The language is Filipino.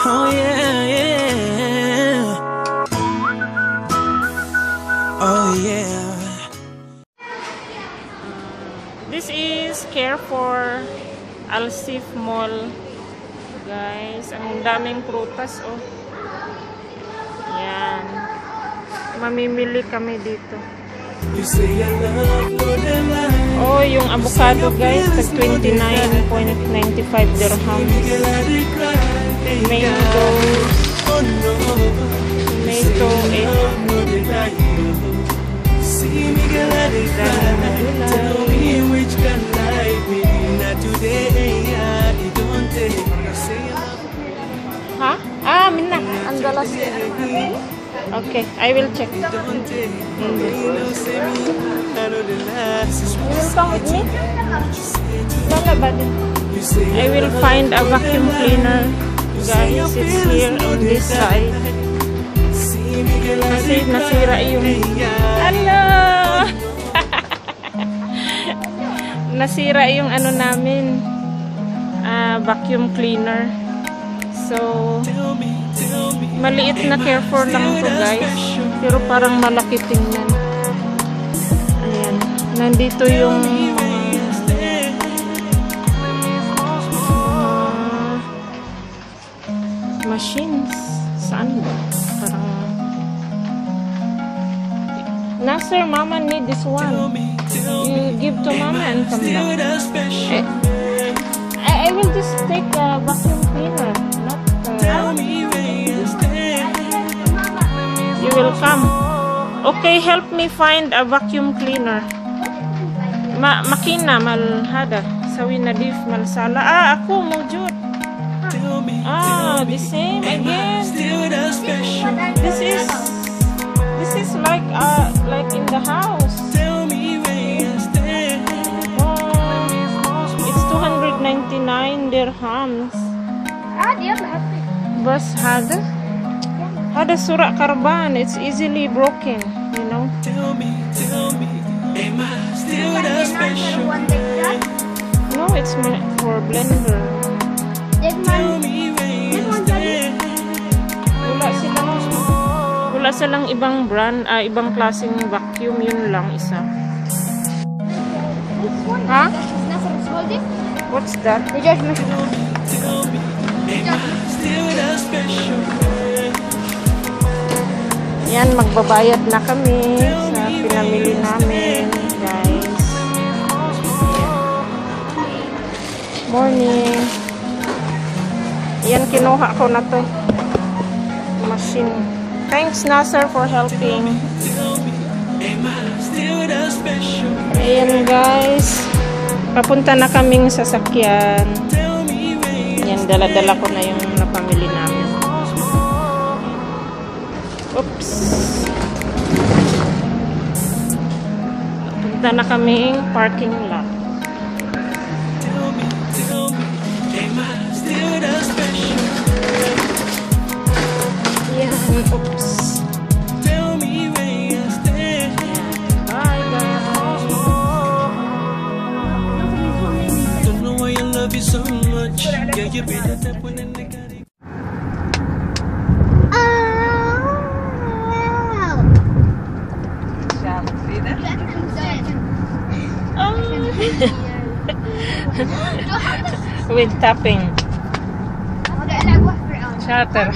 Oh yeah, yeah. Oh yeah. This is Carrefour Alsif Mall. Guys, ang daming prutas oh. Yan. Mamimili kami dito. Oh, yung avocado guys, tag 29.95 dirham. Mango. Tomato Huh? Ah, minna. Andalas. Okay, I will check. You will come with me? I will find a vacuum cleaner. Guys, it's here on this side. Kasi nasira yung... Hello! Nasira yung ano namin. Vacuum cleaner. So, maliit na Carrefour lang to guys. Pero parang malaki tingnan. Ayan. Nandito yung machines. Saan ba? Parang Nasser, mama need this one. You give to mama and come down. I will just take a vacuum cleaner. You will come. Okay, help me find a vacuum cleaner. Makina malhada. Sawi nadif malsala. Ako mujud. The same again. This is like in the house. It's 299 dirhams. Bas hada surah karban. It's easily broken, you know. No, it's for blender. Wala silang ibang brand, ibang klaseng vacuum, yun lang isa. Huh? What's that? The judge machine. Yan, magbabayad na kami sa pinamili namin, guys. Morning. Yan, kinuha ko na to. Machine. Thanks, Nasser, for helping. Ayan, guys. Papunta na kaming sasakyan. Yan, dala-dala ko na yung napamili namin. Oops. Papunta na kaming parking lot. Yan, oops. Bye, guys. Don't know why I love you so much. Yeah, you be the type when I got it. With tapping. Shutter,